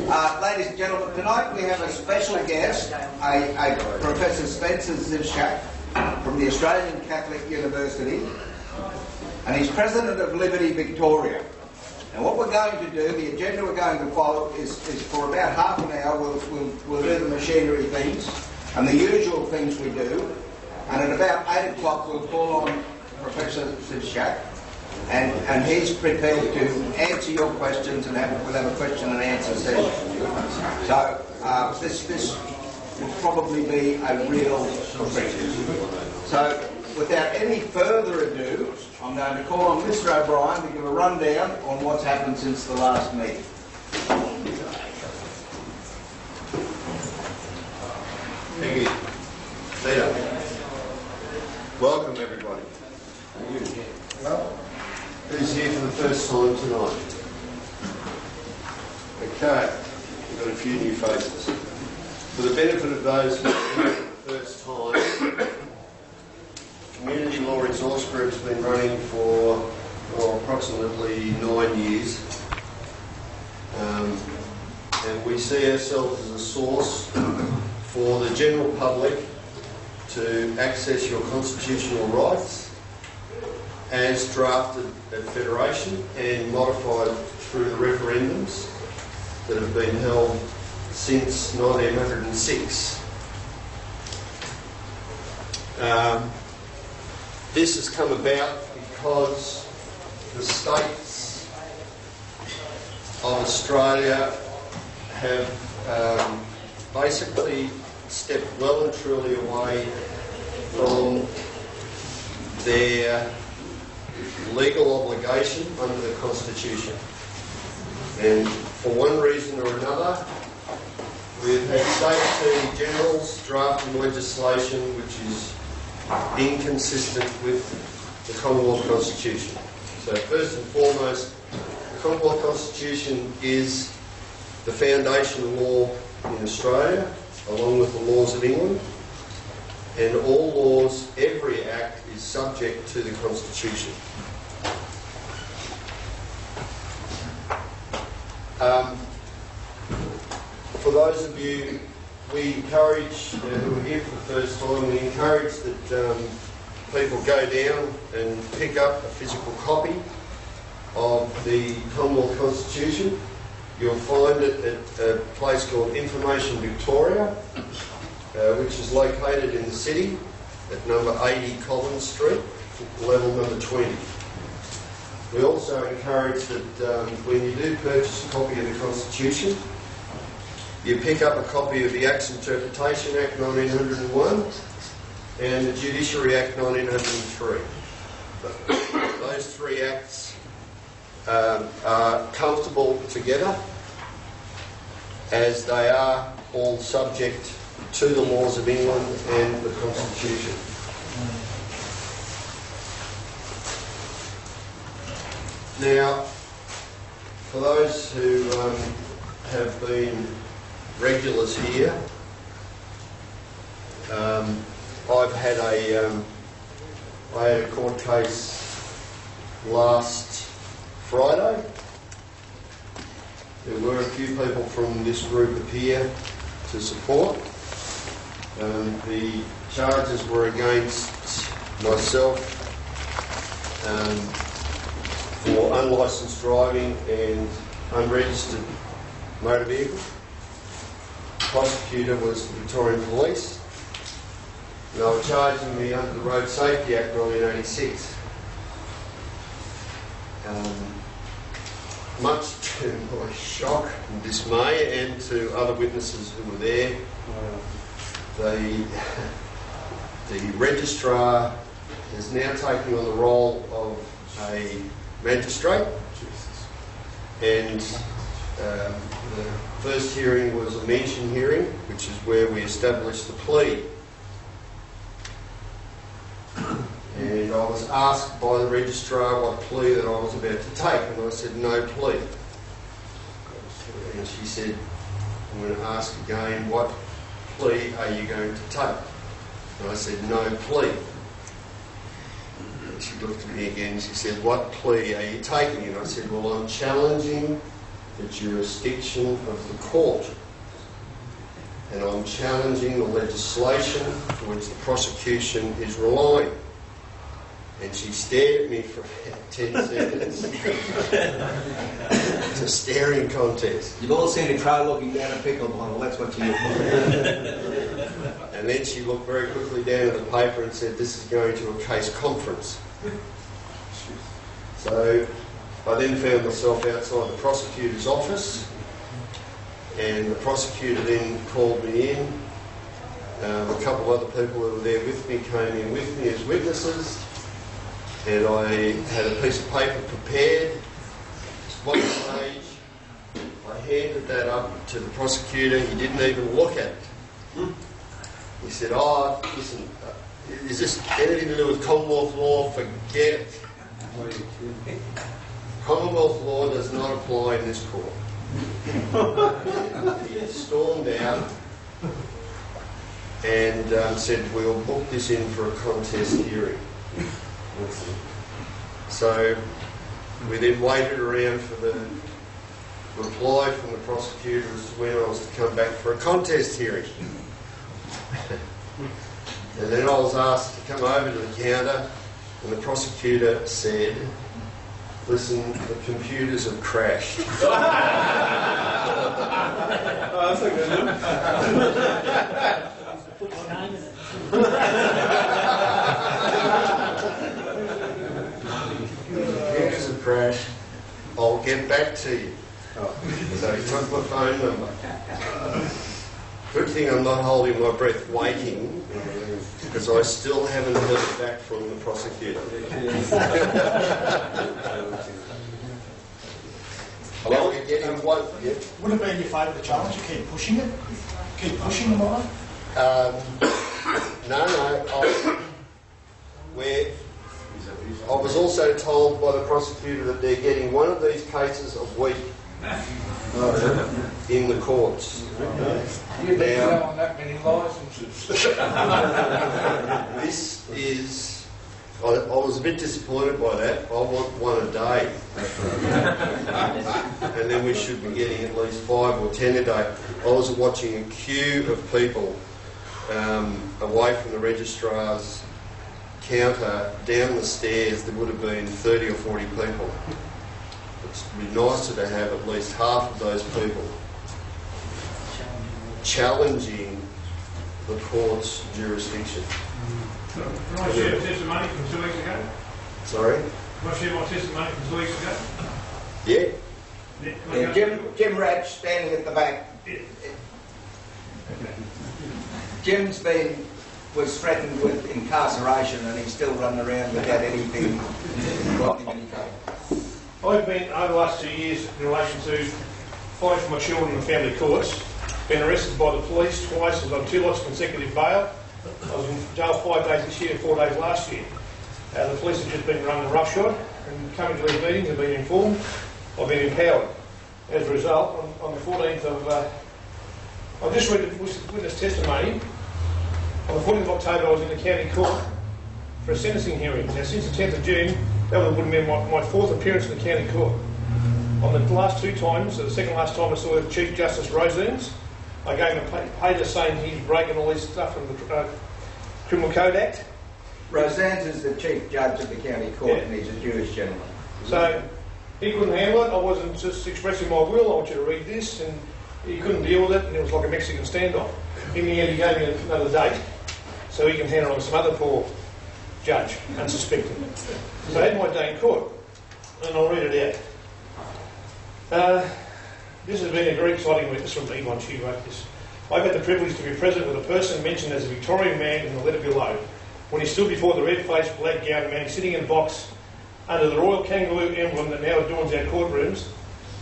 Ladies and gentlemen, tonight we have a special guest, a Professor Spencer Zivchak from the Australian Catholic University, and he's President of Liberty Victoria. And what we're going to do, the agenda we're going to follow is for about half an hour we'll do the machinery things and the usual things we do, and at about 8 o'clock we'll call on Professor Zivchak, and he's prepared to answer your questions, and we'll have a question and answer session. So this will probably be a real treat. So without any further ado, I'm going to call on Mr. O'Brien to give a rundown on what's happened since the last meeting. Thank you. Peter. Welcome everybody. Thank you. Well, who's here for the first time tonight? Okay, we've got a few new faces. For the benefit of those who are here for the first time, Community Law Resource Group's been running for approximately 9 years, and we see ourselves as a source for the general public to access your constitutional rights as drafted at Federation and modified through the referendums that have been held since 1906. This has come about because the states of Australia have basically stepped well and truly away from their legal obligation under the Constitution. And for one reason or another, we've had state attorney generals drafting legislation which is inconsistent with the Commonwealth Constitution. So first and foremost, the Commonwealth Constitution is the foundation law in Australia, along with the laws of England, and all laws, every act is subject to the Constitution. For those of you, we encourage, who are here for the first time, we encourage that people go down and pick up a physical copy of the Commonwealth Constitution. You'll find it at a place called Information Victoria, which is located in the city at number 80 Collins Street, level number 20. We also encourage that when you do purchase a copy of the Constitution, you pick up a copy of the Acts Interpretation Act 1901 and the Judiciary Act 1903. Those three acts are comfortable together as they are all subject to the laws of England and the Constitution. Now, for those who have been regulars here, I had a court case last Friday. There were a few people from this group appear to support. The charges were against myself for unlicensed driving and unregistered motor vehicle. The prosecutor was the Victorian Police. And they were charging me under the Road Safety Act 1986. Much to my shock and dismay, and to other witnesses who were there, the registrar is now taking on the role of a magistrate, and the first hearing was a mention hearing, which is where we established the plea. And I was asked by the registrar what plea that I was about to take, and I said no plea. And she said, I'm going to ask again, what plea are you going to take? And I said no plea. And she looked at me again and she said, what plea are you taking? And I said, well, I'm challenging the jurisdiction of the court, and I'm challenging the legislation for which the prosecution is relying. And she stared at me for about 10 seconds. It's a staring contest. You've all seen a crow looking down a pickle bottle, that's what you look like. And then she looked very quickly down at the paper and said, this is going to a case conference. So I then found myself outside the prosecutor's office, and the prosecutor then called me in. A couple of other people who were there with me came in with me as witnesses, and I had a piece of paper prepared. One page. I handed that up to the prosecutor. He didn't even look at it. He said, oh, listen, is this anything to do with Commonwealth law? Forget it. Commonwealth law does not apply in this court. He stormed out and said, we'll book this in for a contest hearing. So we then waited around for the reply from the prosecutor as to when I was to come back for a contest hearing. And then I was asked to come over to the counter, and the prosecutor said, listen, the computers have crashed. Oh, that's a good one. Computers have crashed. I'll get back to you. So he took my phone number. Good thing I'm not holding my breath waiting, because I still haven't heard back from the prosecutor. Well, we're getting one. Yeah. Would it be in your favour to challenge you? Keep pushing it? Keep pushing them on? No. I was also told by the prosecutor that they're getting one of these cases a week in the courts. You've been selling that many licences. This is... I was a bit disappointed by that. I want one a day. And then we should be getting at least 5 or 10 a day. I was watching a queue of people away from the registrar's counter down the stairs. There would have been 30 or 40 people. It would be nicer to have at least half of those people challenging the court's jurisdiction. Can I share a testimony from 2 weeks ago? Sorry? Can I share my testimony from 2 weeks ago? Yeah. Yeah, Jim Ratch standing at the back. Jim's was threatened with incarceration, and he's still running around without anything. I've been, over the last 2 years, in relation to fighting for my children in family courts, been arrested by the police twice. I was on 2 lots of consecutive bail. I was in jail 5 days this year and 4 days last year. The police have just been running roughshod, and coming to these meetings and being informed, I've been empowered. As a result, on the 14th of... I've just read the witness testimony. On the 14th of October, I was in the county court for a sentencing hearing. Now, since the 10th of June, that would have been my 4th appearance in the county court. On the last 2 times, the second last time I saw Chief Justice Roseens, I gave him a paper saying he's breaking all this stuff from the Criminal Code Act. Roseens is the chief judge of the county court, and he's a Jewish gentleman. So he couldn't handle it. I wasn't just expressing my will. I want you to read this, and he couldn't deal with it, and it was like a Mexican standoff. In the end, he gave me another date so he can hand it on to some other poor judge, unsuspecting. So I had my day in court, and I'll read it out. This has been a very exciting witness from Yvonne. She wrote this. I've had the privilege to be present with a person mentioned as a Victorian man in the letter below, when he stood before the red-faced, black-gowned man sitting in a box under the royal kangaroo emblem that now adorns our courtrooms.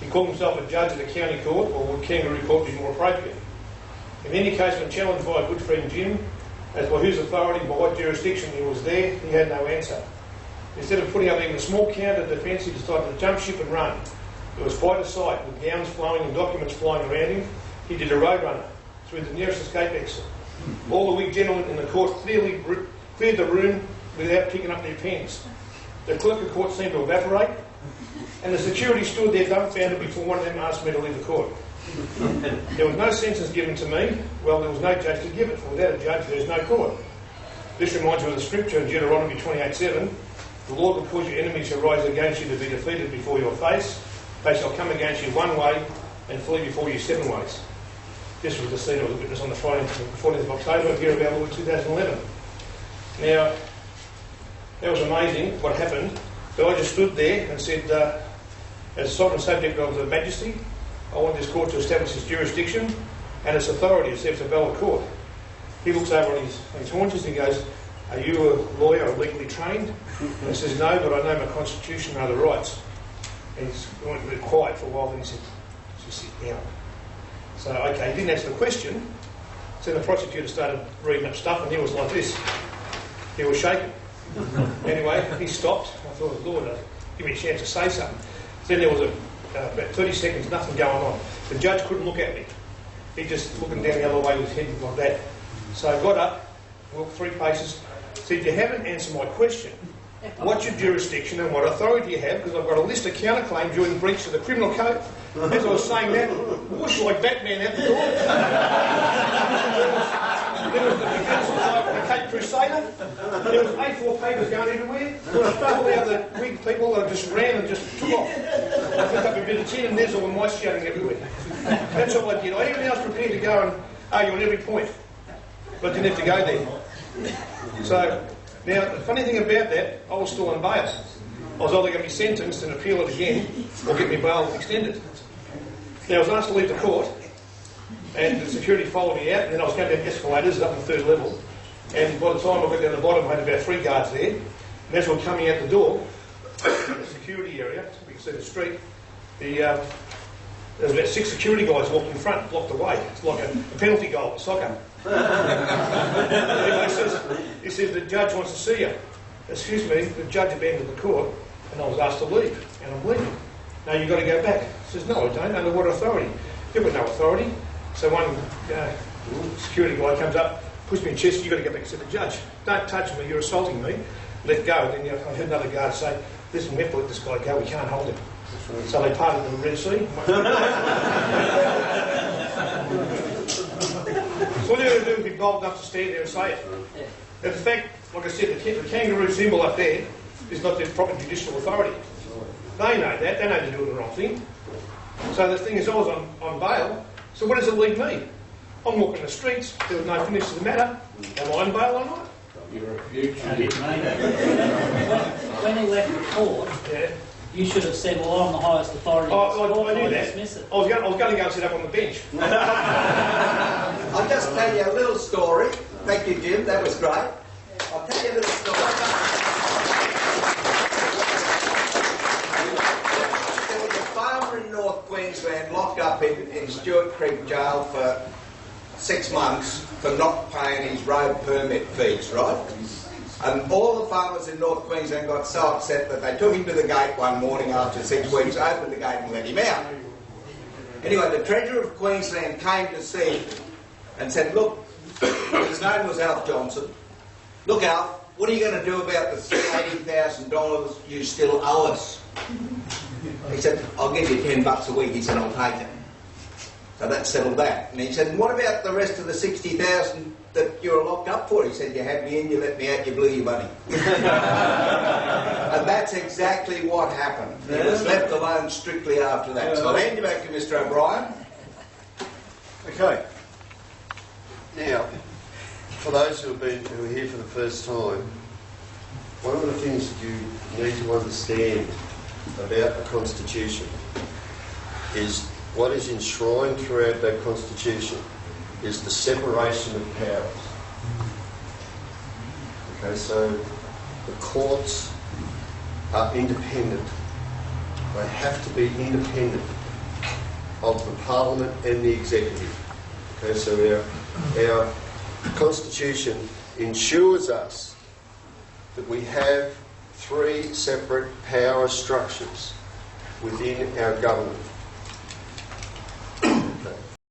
He called himself a judge of the county court, or would kangaroo court be more appropriate? In any case, when challenged by a good friend Jim, as by whose authority, by what jurisdiction he was there, he had no answer. Instead of putting up even a small counter defence, he decided to jump ship and run. It was quite a sight, with gowns flowing and documents flying around him. He did a roadrunner through the nearest escape exit. All the Whig gentlemen in the court clearly cleared the room without picking up their pens. The clerk of court seemed to evaporate, and the security stood there dumbfounded before one of them asked me to leave the court. There was no sentence given to me. Well, there was no judge to give it, for without a judge there's no court. This reminds me of the scripture in Deuteronomy 28:7. The Lord will cause your enemies to rise against you to be defeated before your face. They shall come against you one way and flee before you 7 ways. This was the scene I was a witness on the Friday, the 14th of October of year of our Lord 2011. Now, that was amazing what happened. But I just stood there and said, as sovereign subject of the Majesty, I want this court to establish its jurisdiction and its authority as if it's a valid court. He looks over on his haunches and he goes, are you a lawyer or legally trained? And he says, no, but I know my constitution and other rights. And he went a bit quiet for a while, and he said, just sit down. So, okay, he didn't answer the question. So the prosecutor started reading up stuff, and he was like this. He was shaking. Anyway, he stopped. I thought, Lord, give me a chance to say something. Then there was about 30 seconds, nothing going on. The judge couldn't look at me. He just looking down the other way with his head like that. So I got up, walked 3 paces, said, you haven't answered my question. What's your jurisdiction and what authority do you have? Because I've got a list of counterclaims you're in breach of the criminal code. As I was saying that, whoosh, like Batman out the door. There was the defence of the Cape Crusader. There was A4 papers going everywhere. All the other weak people that just ran and just took off. I picked up a bit of tin and there's all the mice shouting everywhere. That's all I did. I was prepared to go and argue on every point. But I didn't have to go there. So, now, the funny thing about that, I was still on bail. I was either going to be sentenced and appeal it again, or get my bail extended. Now, I was asked to leave the court, and the security followed me out, and then I was going down escalators up on the 3rd level, and by the time I got down to the bottom, I had about 3 guards there, and as I was coming out the door, in the security area, we can see the street, there was about 6 security guys walking in front, blocked the way. It's like a penalty goal at soccer. Anyway, he says, the judge wants to see you. Excuse me, the judge abandoned the court, and I was asked to leave, and I'm leaving. Now you've got to go back. He says, no, I don't. Under what authority? You've got no authority. So one security guy comes up, pushes me in the chest, you've got to go back and see the judge. Don't touch me, you're assaulting me. Let go. And then I heard another guard say, listen, we have to let this guy go, we can't hold him. So they parted the Red Sea. So all you've got to do is be bold enough to stand there and say it. And in fact, like I said, the kangaroo symbol up there is not the proper judicial authority. They know that. They know they're doing the wrong thing. So the thing is, I was on bail. So what does it leave me? I'm walking the streets. There was no finish to the matter. Am I on bail or not? You're a fugitive. When he left the court, you should have said, well, I'm the highest authority. I knew that. Dismiss it. I was going to go and sit up on the bench. I'll just tell you a little story. Thank you, Jim. That was great. I'll tell you a little story. There was a farmer in North Queensland locked up in Stewart Creek Jail for 6 months for not paying his road permit fees, right? And all the farmers in North Queensland got so upset that they took him to the gate one morning after 6 weeks, opened the gate and let him out. Anyway, the Treasurer of Queensland came to see him and said, look, his name was Alf Johnson. Look, Alf, what are you going to do about the $80,000 you still owe us? He said, I'll give you $10 a week. He said, I'll take it. So that settled that. And he said, what about the rest of the $60,000 that you were locked up for? He said, you had me in, you let me out, you blew your money. And that's exactly what happened. He was left alone strictly after that. So I'll hand you back to Mr. O'Brien. Okay. Now, for those who are here for the first time, one of the things that you need to understand about the Constitution is what is enshrined throughout that Constitution is the separation of powers. Okay, so the courts are independent. They have to be independent of the Parliament and the Executive. Okay, so our Constitution ensures us that we have 3 separate power structures within our government.